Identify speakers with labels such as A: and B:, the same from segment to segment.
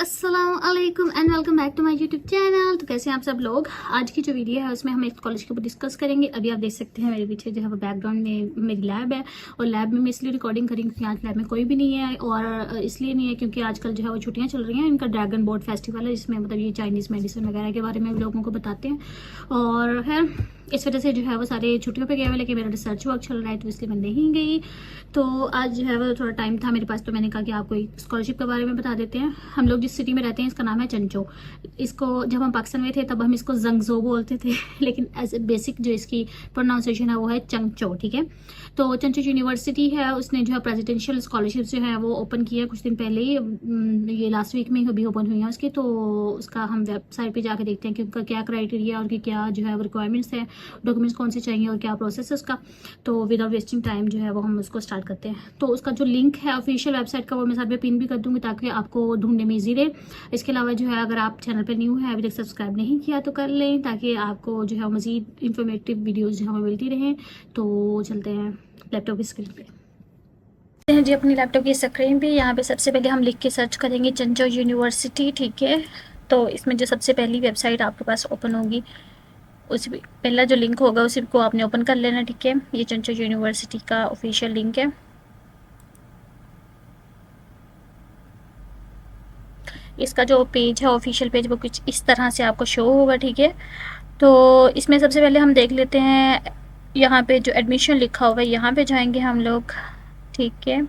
A: अस्सलाम वालेकुम and welcome back to my YouTube channel. तो कैसे हैं आप सब लोग। आज की जो वीडियो है उसमें हम एक कॉलेज के ऊपर डिस्कस करेंगे। अभी आप देख सकते हैं मेरे पीछे जो है वो बैकग्राउंड में मेरी लैब है और लैब में मैं इसलिए रिकॉर्डिंग करी क्योंकि आज लैब में कोई भी नहीं है, और इसलिए नहीं है क्योंकि आजकल जो है वो छुट्टियाँ चल रही हैं। इनका ड्रैगन बोर्ड फेस्टिवल है जिसमें मतलब ये चाइनीज़ मेडिसिन वगैरह के बारे में लोगों को बताते हैं, और खैर इस वजह से जो है वो सारे छुट्टियों पे गए हुए, लेकिन मेरा रिसर्च वर्क चल रहा है तो इसलिए मैं नहीं गई। तो आज जो है वो थोड़ा टाइम था मेरे पास, तो मैंने कहा कि आपको स्कॉलरशिप के बारे में बता देते हैं। हम लोग जिस सिटी में रहते हैं इसका नाम है चंचो। इसको जब हम पाकिस्तान में थे तब हम इसको जंगजो बोलते थे लेकिन एज ए बेसिक जो इसकी प्रोनाउंसिएशन है वो है चंगचो, ठीक है। तो चंचो यूनिवर्सिटी है, उसने जो है प्रेसिडेंशियल स्कॉलरशिप जो है वो ओपन किया कुछ दिन पहले ही, ये लास्ट वीक में भी ओपन हुई है उसकी। तो उसका हम वेबसाइट पे जाके देखते हैं कि उनका क्या क्राइटेरिया और क्या जो है वो रिक्वायरमेंट्स है, डॉक्यूमेंट्स कौन से चाहिए और क्या प्रोसेस है उसका। तो विदाउट वेस्टिंग टाइम जो है वो हम उसको स्टार्ट करते हैं। तो उसका जो लिंक है ऑफिशियल वेबसाइट का वो मैं साथ में पिन भी कर दूंगी ताकि आपको ढूंढने में ईजी रहे। इसके अलावा जो है अगर आप चैनल पर न्यू है, अभी तक सब्सक्राइब नहीं किया तो कर लें ताकि आपको जो है मज़ीद इंफॉर्मेटिव वीडियोज़ जो हमें मिलती रहें। तो चलते हैं लैपटॉप की स्क्रीन पे हैं जी, अपनी लैपटॉप की स्क्रीन पे। यहाँ पे सबसे पहले हम लिख के सर्च करेंगे चंचो यूनिवर्सिटी, ठीक है। तो इसमें जो सबसे पहली वेबसाइट आपके पास ओपन होगी उस पहला जो लिंक होगा उसी को आपने ओपन कर लेना, ठीक है। ये चंचो यूनिवर्सिटी का ऑफिशियल लिंक है। इसका जो पेज है ऑफिशियल पेज वो कुछ इस तरह से आपको शो होगा, ठीक है। तो इसमें सबसे पहले हम देख लेते हैं यहाँ पे जो एडमिशन लिखा हुआ है, यहाँ पे जाएंगे हम लोग, ठीक है।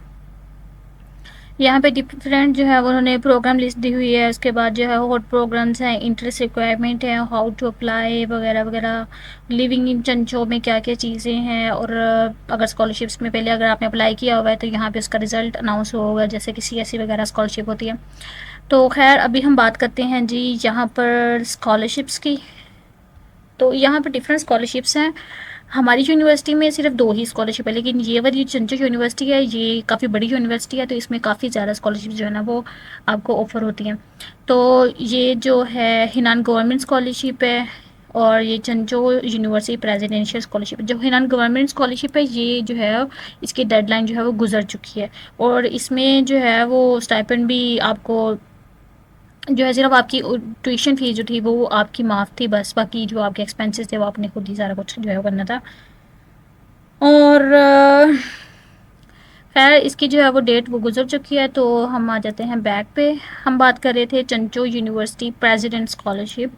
A: यहाँ पे डिफरेंट जो है उन्होंने प्रोग्राम लिस्ट दी हुई है। उसके बाद जो है हॉट प्रोग्राम्स हैं, इंटरेस्ट रिक्वायरमेंट है, हाउ टू अप्लाई वगैरह वगैरह, लिविंग इन चंचो में क्या क्या चीज़ें हैं, और अगर स्कॉलरशिप्स में पहले अगर आपने अप्लाई किया हुआ है तो यहाँ पे उसका रिज़ल्ट अनाउंस होगा, जैसे कि CSE वगैरह स्कॉलरशिप होती है। तो खैर अभी हम बात करते हैं जी यहाँ पर स्कॉलरशिप्स की। तो यहाँ पर डिफरेंट स्कॉलरशिप्स हैं। हमारी यूनिवर्सिटी में सिर्फ 2 ही स्कॉलरशिप है, लेकिन ये वाली चंचो यूनिवर्सिटी है ये काफ़ी बड़ी यूनिवर्सिटी है, तो इसमें काफ़ी ज़्यादा स्कॉलरशिप जो है ना वो आपको ऑफ़र होती हैं। तो ये जो है हिनान गवर्नमेंट स्कॉलरशिप है, और ये चंचो यूनिवर्सिटी प्रेसिडेंशियल स्कॉलरशिप। जो हिनान गवर्नमेंट स्कॉलरशिप है ये जो है इसकी डेडलाइन जो है वो गुजर चुकी है, और इसमें जो है वो स्टाइपेंड भी आपको जो है सिर्फ आपकी ट्यूशन फीस जो थी वो आपकी माफ़ थी बस, बाकी जो आपके एक्सपेंसेस थे वो आपने खुद ही सारा कुछ जो है करना था। और खैर इसकी जो है वो डेट वो गुजर चुकी है। तो हम आ जाते हैं बैक पे। हम बात कर रहे थे चंचो यूनिवर्सिटी प्रेसिडेंट स्कॉलरशिप,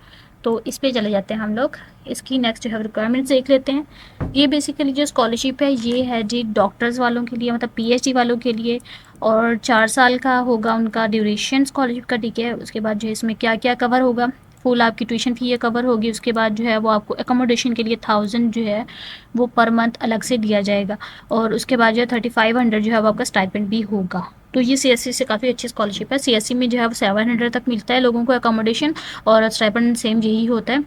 A: तो इस पे चले जाते हैं हम लोग। इसकी नेक्स्ट जो है रिक्वायरमेंट्स देख लेते हैं। ये बेसिकली जो स्कॉलरशिप है ये है जी डॉक्टर्स वालों के लिए, मतलब PhD वालों के लिए, और 4 साल का होगा उनका ड्यूरेशन स्कॉलरशिप का, ठीक है। उसके बाद जो है इसमें क्या क्या कवर होगा, फुल आपकी ट्यूशन फ़ी कवर होगी। उसके बाद जो है वो आपको एकोमोडेशन के लिए 1000 जो है वो पर मंथ अलग से दिया जाएगा, और उसके बाद जो है 3500 जो है वो आपका स्टाइपेंड भी होगा। तो ये CSE से काफ़ी अच्छी स्कॉलरशिप है। CSE में जो है वो 700 तक मिलता है लोगों को एकोमोडेशन, और स्टाइपेंड सेम यही होता है।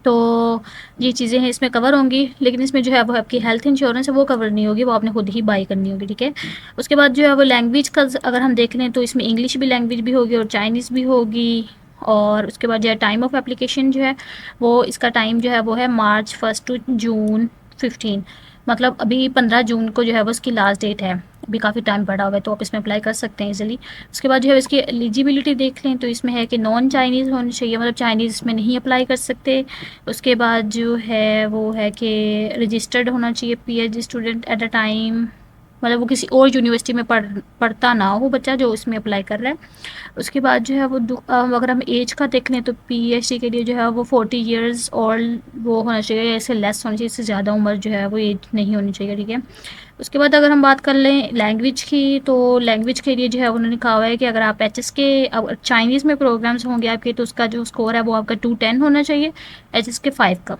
A: तो ये चीज़ें हैं इसमें कवर होंगी, लेकिन इसमें जो है वो आपकी हेल्थ इंश्योरेंस है वो कवर नहीं होगी, वो आपने खुद ही बाई करनी होगी, ठीक है। उसके बाद जो है वो लैंग्वेज का अगर हम देख लें तो इसमें इंग्लिश भी लैंग्वेज भी होगी और चाइनीज़ भी होगी। और उसके बाद जो है टाइम ऑफ एप्लीकेशन जो है वो इसका टाइम जो है वो है March 1 to June 15, मतलब अभी 15 जून को जो है वो इसकी लास्ट डेट है। अभी काफ़ी टाइम पड़ा हुआ है तो आप इसमें अप्लाई कर सकते हैं इजीली। उसके बाद जो है इसकी एलिजिबिलिटी देख लें तो इसमें है कि नॉन चाइनीज़ होनी चाहिए, मतलब चाइनीज़ इसमें नहीं अप्लाई कर सकते। उसके बाद जो है वो है कि रजिस्टर्ड होना चाहिए PhD student at a time, मतलब वो किसी और यूनिवर्सिटी में पढ़ता ना हो बच्चा जो इसमें अप्लाई कर रहा है। उसके बाद जो है वो अगर हम एज का देख लें तो PhD के लिए जो है वो 40 ईयर्स और वो होना चाहिए, ऐसे लेस होनी चाहिए, इससे ज़्यादा उम्र जो है वो एज नहीं होनी चाहिए, ठीक है। उसके बाद अगर हम बात कर लें लैंग्वेज की, तो लैंग्वेज के लिए जो है उन्होंने कहा हुआ है कि अगर आप HSK के चाइनीज़ में प्रोग्राम्स होंगे आपके तो उसका जो स्कोर है वो आपका 210 होना चाहिए, HSK 5 का।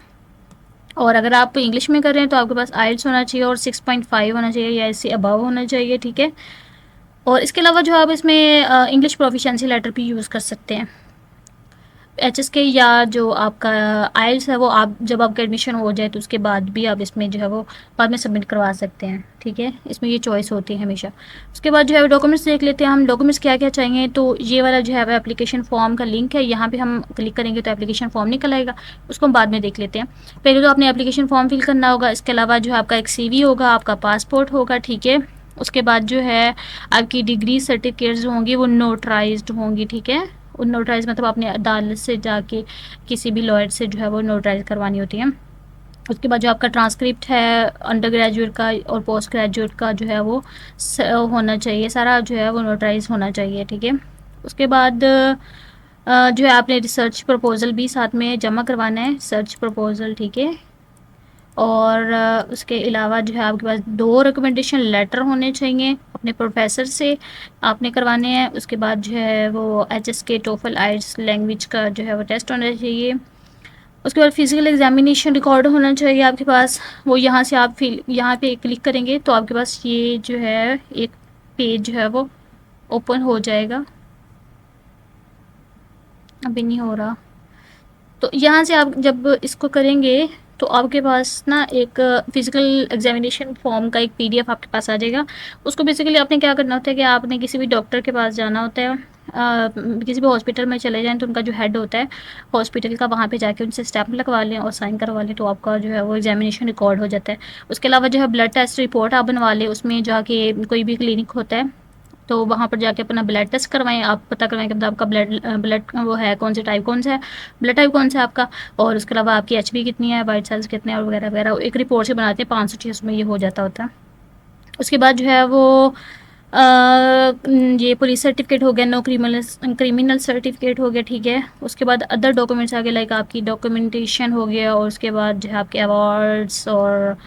A: और अगर आप इंग्लिश में कर रहे हैं तो आपके पास IELTS होना चाहिए और 6.5 होना चाहिए या इससे अबव होना चाहिए, ठीक है। और इसके अलावा जो आप इसमें इंग्लिश प्रोफिशिएंसी लेटर भी यूज़ कर सकते हैं। HSK या जो आपका IELTS है वो आप जब आपका एडमिशन हो जाए तो उसके बाद भी आप इसमें जो है वो बाद में सबमिट करवा सकते हैं, ठीक है। इसमें ये चॉइस होती है हमेशा। उसके बाद जो है डॉक्यूमेंट्स देख लेते हैं हम, डॉक्यूमेंट्स क्या क्या चाहिए। तो ये वाला जो है वो एप्लीकेशन फॉर्म का लिंक है, यहाँ पे हम क्लिक करेंगे तो एप्लीकेशन फॉर्म निकल आएगा, उसको हम बाद में देख लेते हैं। पहले तो आपने एप्लीकेशन फॉर्म फिल करना होगा। इसके अलावा जो है आपका एक CV होगा, आपका पासपोर्ट होगा, ठीक है। उसके बाद जो है आपकी डिग्री सर्टिफिकेट्स होंगी वो नोटराइज्ड होंगी, ठीक है। नोटराइज मतलब आपने अदालत से जाके किसी भी लॉयर से जो है वो नोटराइज करवानी होती है। उसके बाद जो आपका ट्रांसक्रिप्ट है अंडर ग्रेजुएट का और पोस्ट ग्रेजुएट का जो है वो होना चाहिए, सारा जो है वो नोटराइज होना चाहिए, ठीक है। उसके बाद जो है आपने रिसर्च प्रपोज़ल भी साथ में जमा करवाना है, सर्च प्रपोज़ल, ठीक है। और उसके अलावा जो है आपके पास 2 रिकमेंडेशन लेटर होने चाहिए अपने प्रोफेसर से, आपने करवाने हैं। उसके बाद जो है वो HSK टोफल आइल्स लैंग्वेज का जो है वो टेस्ट होना चाहिए। उसके बाद फिजिकल एग्जामिनेशन रिकॉर्ड होना चाहिए आपके पास, वो यहाँ से आप यहाँ पे क्लिक करेंगे तो आपके पास ये जो है एक पेज जो है वो ओपन हो जाएगा। अभी नहीं हो रहा, तो यहाँ से आप जब इसको करेंगे तो आपके पास ना एक फिजिकल एग्जामिनेशन फॉर्म का एक PDF आपके पास आ जाएगा। उसको बेसिकली आपने क्या करना होता है कि आपने किसी भी डॉक्टर के पास जाना होता है, किसी भी हॉस्पिटल में चले जाएं तो उनका जो हेड होता है हॉस्पिटल का, वहाँ पे जाके उनसे स्टैम्प लगवा लें और साइन करवा लें, तो आपका जो है वो एग्जामिनेशन रिकॉर्ड हो जाता है। उसके अलावा जो है ब्लड टेस्ट रिपोर्ट आप बनवा लें, उसमें जाके कोई भी क्लिनिक होता है तो वहाँ पर जाके अपना ब्लड टेस्ट करवाएं, आप पता करवाएं कि मतलब आपका ब्लड ब्लड वो है कौन से टाइप, कौन सा है ब्लड टाइप, कौन सा है आपका। और उसके अलावा आपकी HB कितनी है, वाइट सेल्स कितने हैं और वगैरह वगैरह, एक रिपोर्ट से बनाते हैं 500 में ये हो जाता होता है। उसके बाद जो है वो ये पुलिस सर्टिफिकेट हो गया, नो क्रिमिनल सर्टिफिकेट हो गया, ठीक है। उसके बाद अदर डॉक्यूमेंट्स आ गए, लाइक आपकी डॉक्यूमेंटेशन हो गया, और उसके बाद जो है आपके अवार्ड्स और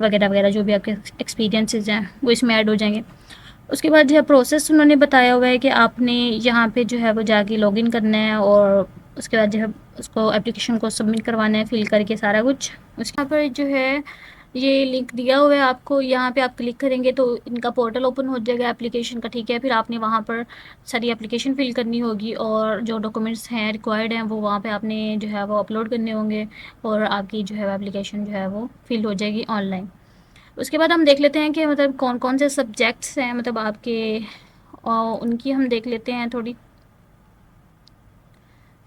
A: वगैरह वगैरह जो भी आपके एक्सपीरियंसेस हैं वो इसमें ऐड हो जाएंगे। उसके बाद जो है प्रोसेस उन्होंने बताया हुआ है कि आपने यहाँ पे जो है वो जाके लॉगिन करना है और उसके बाद जो है उसको एप्लीकेशन को सबमिट करवाना है फिल करके सारा कुछ। उसके यहाँ पर जो है ये लिंक दिया हुआ है आपको, यहाँ पे आप क्लिक करेंगे तो इनका पोर्टल ओपन हो जाएगा एप्लीकेशन का, ठीक है। फिर आपने वहाँ पर सारी एप्लीकेशन फिल करनी होगी और जो डॉक्यूमेंट्स हैं रिक्वायर्ड हैं वो वहाँ पे आपने जो है वो अपलोड करने होंगे और आपकी जो है एप्लीकेशन जो है वो फिल हो जाएगी ऑनलाइन। उसके बाद हम देख लेते हैं कि मतलब कौन कौन से सब्जेक्ट्स हैं मतलब आपके, उनकी हम देख लेते हैं, थोड़ी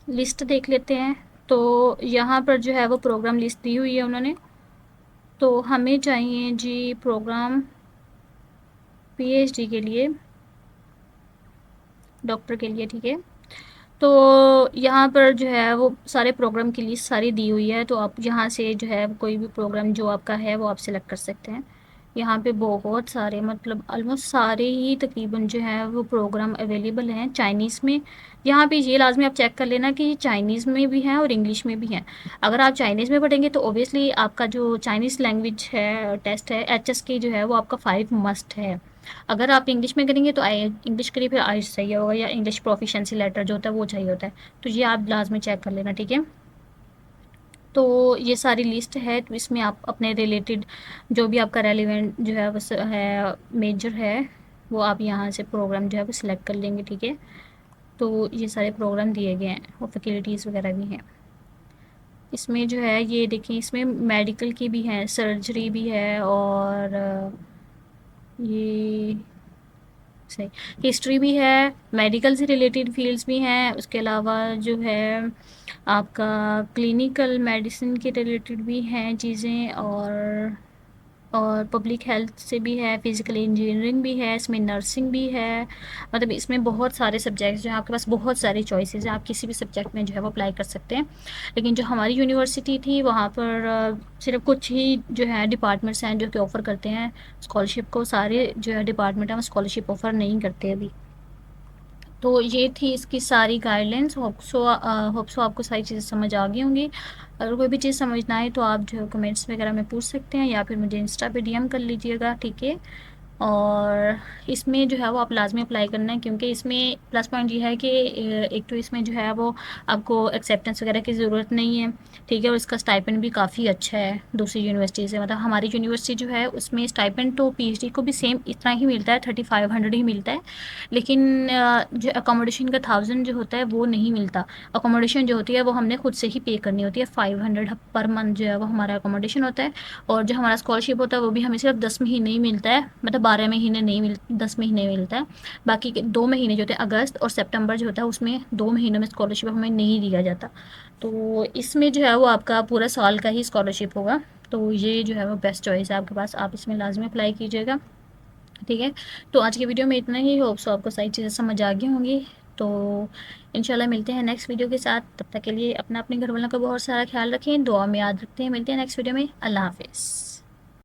A: लिस्ट देख लेते हैं। तो यहाँ पर जो है वो प्रोग्राम लिस्ट दी हुई है उन्होंने, तो हमें चाहिए जी प्रोग्राम PhD के लिए, डॉक्टर के लिए, ठीक है। तो यहाँ पर जो है वो सारे प्रोग्राम की लिस्ट सारी दी हुई है, तो आप यहाँ से जो है कोई भी प्रोग्राम जो आपका है वो आप सिलेक्ट कर सकते हैं। यहाँ पे बहुत सारे मतलब ऑलमोस्ट सारे ही तकरीबन जो है वो प्रोग्राम अवेलेबल हैं चाइनीज़ में। यहाँ पे ये लाजमी आप चेक कर लेना कि चाइनीज़ में भी हैं और इंग्लिश में भी हैं। अगर आप चाइनीज़ में पढ़ेंगे तो ओबियसली आपका जो चाइनीज़ लैंग्वेज है टेस्ट है HSK जो है वो आपका 5 मस्ट है। अगर आप इंग्लिश में करेंगे तो आई इंग्लिश के लिए फिर आइल्स चाहिए होगा या इंग्लिश प्रोफिशिएंसी लेटर जो होता है वो चाहिए होता है, तो ये आप लाजमी चेक कर लेना, ठीक है। तो ये सारी लिस्ट है, तो इसमें आप अपने रिलेटेड जो भी आपका रेलिवेंट जो है वो है मेजर है वो आप यहाँ से प्रोग्राम जो है वो सिलेक्ट कर लेंगे, ठीक है। तो ये सारे प्रोग्राम दिए गए हैं और फैकल्टीज़ वगैरह भी हैं इसमें जो है, ये देखिए इसमें मेडिकल की भी हैं, सर्जरी भी है और ये सही हिस्ट्री भी है, मेडिकल से रिलेटेड फील्ड्स भी हैं। उसके अलावा जो है आपका क्लिनिकल मेडिसिन के रिलेटेड भी हैं चीज़ें, और पब्लिक हेल्थ से भी है, फिज़िकल इंजीनियरिंग भी है, इसमें नर्सिंग भी है। मतलब इसमें बहुत सारे सब्जेक्ट्स जो हैं, आपके पास बहुत सारी चॉइसेस हैं, आप किसी भी सब्जेक्ट में जो है वो अप्लाई कर सकते हैं। लेकिन जो हमारी यूनिवर्सिटी थी वहाँ पर सिर्फ कुछ ही जो है डिपार्टमेंट्स हैं जो कि ऑफ़र करते हैं स्कॉलरशिप को, सारे जो है डिपार्टमेंट हैं वो स्कॉलरशिप ऑफ़र नहीं करते अभी। तो ये थी इसकी सारी गाइडलाइंस, होप्सो आपको सारी चीज़ें समझ आ गई होंगी। अगर कोई भी चीज़ समझ ना आए तो आप जो कमेंट्स वगैरह में पूछ सकते हैं या फिर मुझे इंस्टा पे DM कर लीजिएगा, ठीक है। और इसमें जो है वो आप लाजमी अप्लाई करना है, क्योंकि इसमें प्लस पॉइंट ये है कि एक तो इसमें जो है वो आपको एक्सेप्टेंस वगैरह की ज़रूरत नहीं है, ठीक है। और इसका स्टाइपेंड भी काफ़ी अच्छा है दूसरी यूनिवर्सिटी से, मतलब हमारी यूनिवर्सिटी जो है उसमें स्टाइपेंड तो PhD को भी सेम इतना ही मिलता है, 3500 ही मिलता है। लेकिन जो अकोमोडेशन का 1000 जो होता है वो नहीं मिलता। अकोमोडेशन जो होती है वो हमने खुद से ही पे करनी होती है, 500 पर मंथ जो है वो हमारा अकोमोडेशन होता है। और जो हमारा स्कॉलरशिप होता है वो भी हमें सिर्फ 10 महीने ही मिलता है, मतलब 12 महीने नहीं 10 महीने मिलता है। बाकी के 2 महीने जो होते हैं अगस्त और सितंबर जो होता है उसमें 2 महीनों में स्कॉलरशिप हमें नहीं दिया जाता। तो इसमें जो है वो आपका पूरा साल का ही स्कॉलरशिप होगा। तो ये जो है वो बेस्ट चॉइस है आपके पास, आप इसमें लाजमी अप्लाई कीजिएगा। ठीक है, तो आज की वीडियो में इतना ही। होप सो आपको सारी चीज़ें समझ आ गई होंगी। तो इंशाल्लाह मिलते हैं नेक्स्ट वीडियो के साथ। तब तक के लिए अपना अपने घर वालों का बहुत सारा ख्याल रखें, दुआ में याद रखते हैं। मिलते हैं नेक्स्ट वीडियो में। अल्लाह हाफिज़।